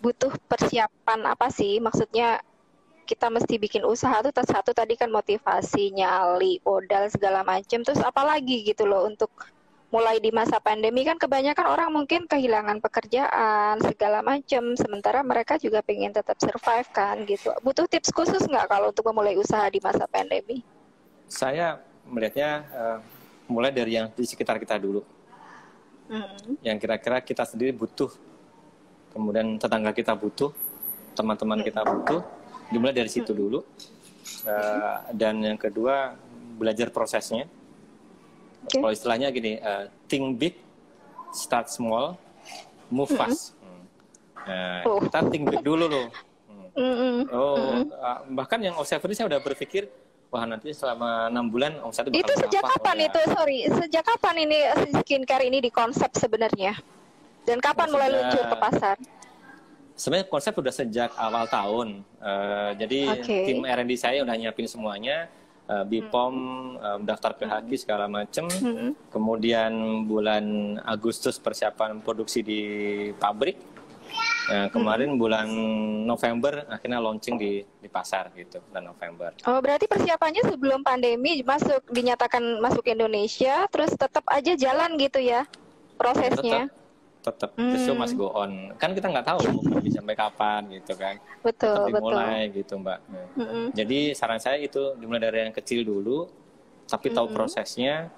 butuh persiapan apa sih? Maksudnya kita mesti bikin usaha tuh satu tadi kan motivasi, nyali, modal segala macam. Terus apa lagi gitu loh untuk mulai di masa pandemi kan kebanyakan orang mungkin kehilangan pekerjaan segala macam. Sementara mereka juga pengen tetap survive kan gitu. Butuh tips khusus nggak kalau untuk memulai usaha di masa pandemi? Saya melihatnya mulai dari yang di sekitar kita dulu. Yang kira-kira kita sendiri butuh. Kemudian tetangga kita butuh, teman-teman kita butuh. Dimulai dari situ dulu, dan yang kedua belajar prosesnya. Kalau istilahnya gini, think big, start small, move fast. Kita think big dulu loh. Bahkan yang Osefir saya udah berpikir, wah nanti selama 6 bulan omset itu bakal berapa? Sejak kapan itu? Sejak kapan ini skincare ini dikonsep sebenarnya? Dan kapan mulai luncur ke pasar? Sebenarnya konsep udah sejak awal tahun. Jadi tim R&D saya udah nyiapin semuanya, BPOM, daftar PHQ segala macem. Kemudian bulan Agustus persiapan produksi di pabrik. Kemarin bulan November akhirnya launching di pasar gitu, bulan November. Oh, berarti persiapannya sebelum pandemi dinyatakan masuk Indonesia, terus tetap aja jalan gitu ya prosesnya? Tetap the show must go on. Kan kita nggak tahu bisa sampai kapan gitu kan. Betul, tetap dimulai gitu, Mbak. Jadi saran saya itu dimulai dari yang kecil dulu, tapi tahu prosesnya,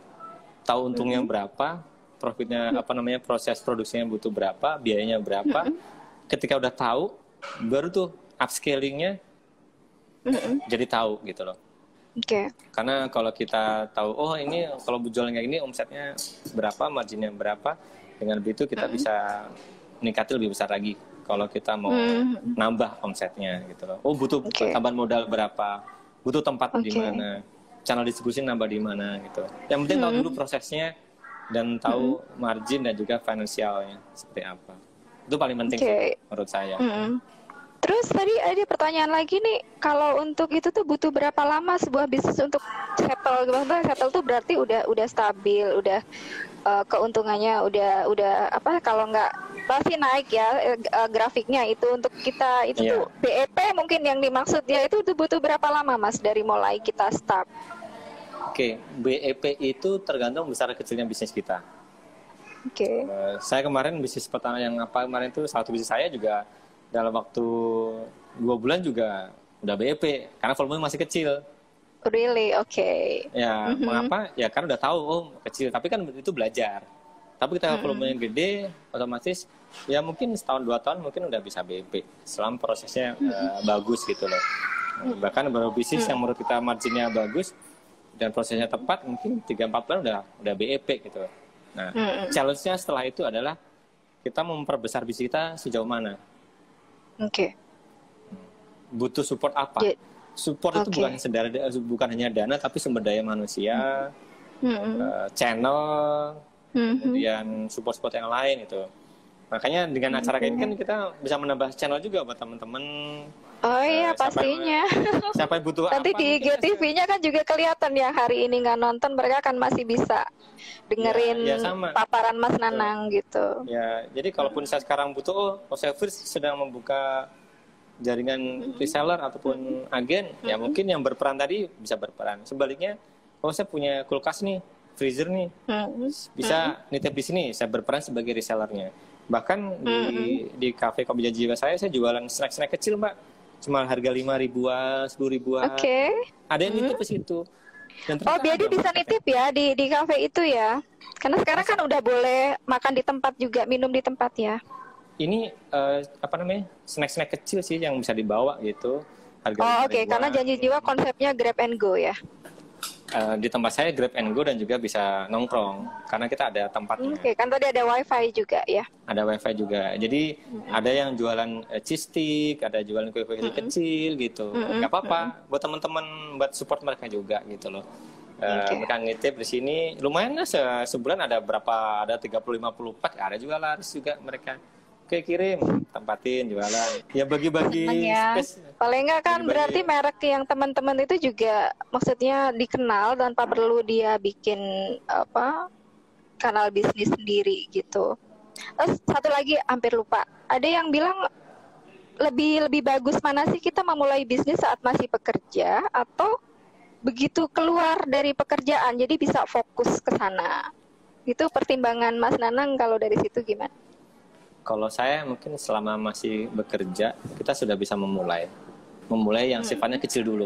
tahu untungnya berapa, profitnya proses produksinya butuh berapa, biayanya berapa. Ketika udah tahu, baru tuh upscalingnya jadi tahu gitu loh. Karena kalau kita tahu, oh ini kalau jualan kayak gini omsetnya berapa, marginnya berapa, dengan begitu kita bisa meningkatkan lebih besar lagi. Kalau kita mau nambah omsetnya gitu loh. Oh butuh tambahan modal berapa, butuh tempat di mana, channel distribusi nambah di mana gitu. Yang penting tahu dulu prosesnya dan tahu margin dan juga finansialnya seperti apa. Itu paling penting menurut saya. Terus tadi ada pertanyaan lagi nih, kalau untuk itu tuh butuh berapa lama sebuah bisnis untuk settle? Settle tuh berarti udah stabil, udah keuntungannya udah apa, kalau nggak pasti naik ya grafiknya itu untuk kita itu tuh BEP mungkin yang dimaksud ya, itu tuh butuh berapa lama Mas dari mulai kita start? Oke, BEP itu tergantung besar kecilnya bisnis kita. Oke. Saya kemarin bisnis pertama yang kemarin itu satu bisnis saya juga dalam waktu 2 bulan juga udah BEP karena volumenya masih kecil. Really? Oke. Ya, mengapa? Ya karena udah tahu, oh kecil. Tapi kan itu belajar. Tapi kita volumenya gede, otomatis ya mungkin setahun 2 tahun mungkin udah bisa BEP. Selama prosesnya bagus gitu loh. Bahkan baru bisnis yang menurut kita marginnya bagus dan prosesnya tepat, mungkin 3-4 bulan udah BEP gitu. Nah, challenge-nya setelah itu adalah kita memperbesar bisnis kita sejauh mana. Oke. Butuh support apa? Support itu bukan hanya dana, tapi sumber daya manusia, channel, kemudian support yang lain itu. Makanya dengan acara kayak ini kan kita bisa menambah channel juga buat teman-teman. Oh iya, pastinya. Siapa yang butuh nanti apa? Nanti di IGTV-nya kan juga kelihatan yang hari ini nggak nonton, mereka kan masih bisa dengerin paparan Mas Nanang gitu. Ya, jadi kalaupun saya sekarang butuh, saya sedang membuka jaringan reseller ataupun agen, ya mungkin yang berperan tadi bisa berperan. Sebaliknya, kalau saya punya kulkas nih, freezer nih, bisa nitip di sini, saya berperan sebagai resellernya. Bahkan di kafe kopi jiwa saya jualan snack-snack kecil, Mbak. Cuma harga 5 ribuan, 10 ribuan. Oke. Ada yang nitip ke situ. Oh, jadi bisa nitip ya di kafe itu ya? Karena sekarang kan udah boleh makan di tempat juga, minum di tempat ya? Ini snack-snack kecil sih yang bisa dibawa gitu. Oke. Karena janji jiwa konsepnya grab and go ya? Di tempat saya grab and go dan juga bisa nongkrong karena kita ada tempatnya. Oke, kan tadi ada wifi juga ya? Ada wifi juga. Jadi ada yang jualan cheese stick, ada jualan kue-kue kecil gitu. Nggak apa-apa buat teman-teman, buat support mereka juga gitu loh. Mereka ngitip di sini lumayan lah, sebulan ada 30-50 pack, ada juga laris juga mereka. Oke, kirim, tempatin, jualan. Ya bagi-bagi space. Paling nggak kan berarti merek yang teman-teman itu juga maksudnya dikenal tanpa perlu dia bikin kanal bisnis sendiri gitu. Terus satu lagi hampir lupa. Ada yang bilang lebih bagus mana sih kita memulai bisnis saat masih bekerja atau begitu keluar dari pekerjaan jadi bisa fokus ke sana. Itu pertimbangan Mas Nanang kalau dari situ gimana? Kalau saya mungkin selama masih bekerja, kita sudah bisa memulai yang sifatnya kecil dulu,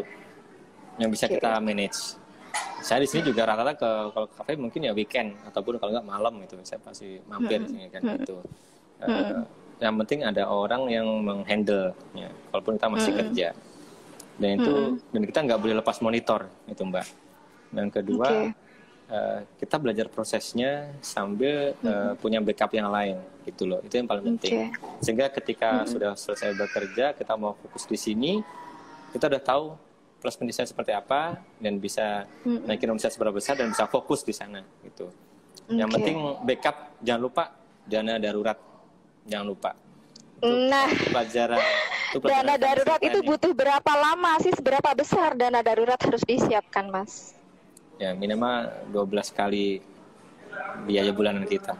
yang bisa kita manage. Saya di sini juga rata-rata kalau kafe mungkin ya weekend ataupun kalau nggak malam gitu, saya pasti mampir di sini kan gitu. Yang penting ada orang yang menghandle, ya, walaupun kita masih kerja. Dan kita nggak boleh lepas monitor itu Mbak. Dan kedua, kita belajar prosesnya sambil punya backup yang lain gitu loh, itu yang paling penting. Sehingga ketika sudah selesai bekerja, kita mau fokus di sini, kita udah tahu plus minusnya seperti apa dan bisa naikin omset seberapa besar dan bisa fokus di sana gitu. Yang penting backup, jangan lupa dana darurat, jangan lupa. Pelajaran dana darurat itu butuh berapa lama sih, seberapa besar dana darurat harus disiapkan Mas? Ya minimal 12 kali biaya bulanan kita,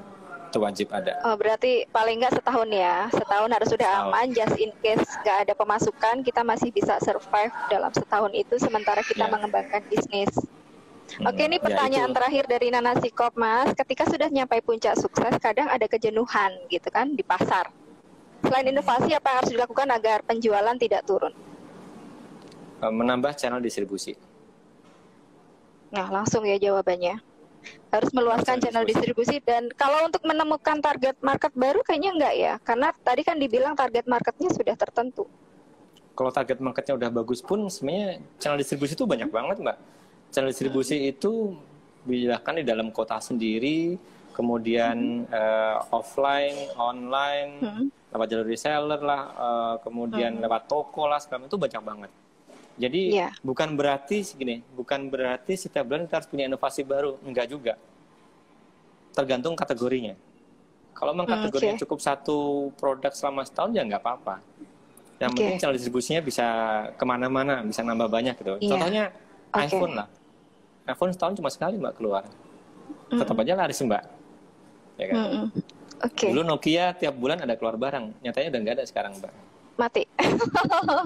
itu wajib ada. Oh, berarti paling nggak setahun ya, setahun harus sudah aman, just in case nggak ada pemasukan, kita masih bisa survive dalam setahun itu sementara kita mengembangkan bisnis. Oke, ini pertanyaan terakhir dari Nana Sikop Mas, ketika sudah nyampe puncak sukses, kadang ada kejenuhan gitu kan di pasar. Selain inovasi, apa yang harus dilakukan agar penjualan tidak turun? Menambah channel distribusi. Nah, langsung ya jawabannya. Harus meluaskan channel distribusi. Dan kalau untuk menemukan target market baru kayaknya enggak ya? Karena tadi kan dibilang target marketnya sudah tertentu. Kalau target marketnya udah bagus pun sebenarnya channel distribusi itu banyak banget Mbak. Channel distribusi itu bahkan di dalam kota sendiri, kemudian offline, online, lewat jalur reseller lah, kemudian lewat toko lah, segala itu banyak banget. Jadi bukan berarti setiap bulan kita harus punya inovasi baru, enggak juga. Tergantung kategorinya. Kalau memang kategorinya cukup satu produk selama setahun ya nggak apa-apa. Yang penting channel distribusinya bisa kemana-mana, bisa nambah banyak gitu. Contohnya iPhone lah. iPhone setahun cuma sekali Mbak keluar. Tetap aja laris Mbak. Ya kan? Dulu Nokia tiap bulan ada keluar barang. Nyatanya udah nggak ada sekarang Mbak. Mati.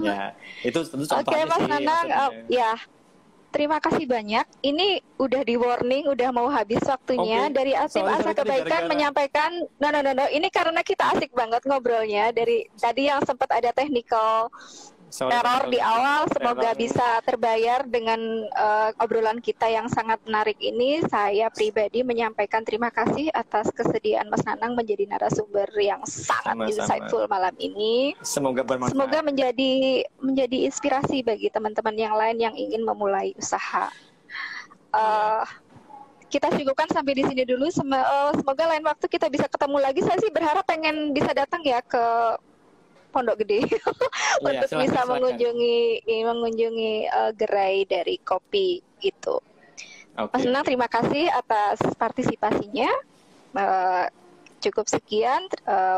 Ya, itu contohnya Oke, Mas Nanang, ya. Terima kasih banyak. Ini udah di warning, udah mau habis waktunya. Dari Tim Asa Kebaikan menyampaikan, no. Ini karena kita asik banget ngobrolnya. Dari tadi yang sempat ada technical error di awal, semoga bisa terbayar dengan obrolan kita yang sangat menarik ini. Saya pribadi menyampaikan terima kasih atas kesediaan Mas Nanang menjadi narasumber yang sangat insightful malam ini. Semoga bermanfaat. Semoga menjadi inspirasi bagi teman-teman yang lain yang ingin memulai usaha. Kita cukupkan sampai di sini dulu. Semoga lain waktu kita bisa ketemu lagi. Saya sih berharap pengen bisa datang ya ke Pondok Gede untuk bisa mengunjungi gerai dari kopi itu. Mas Nanang, terima kasih atas partisipasinya. Cukup sekian.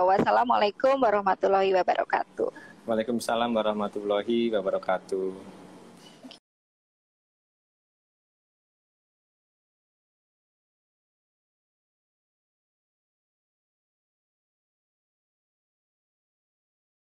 Wassalamualaikum warahmatullahi wabarakatuh. Waalaikumsalam warahmatullahi wabarakatuh.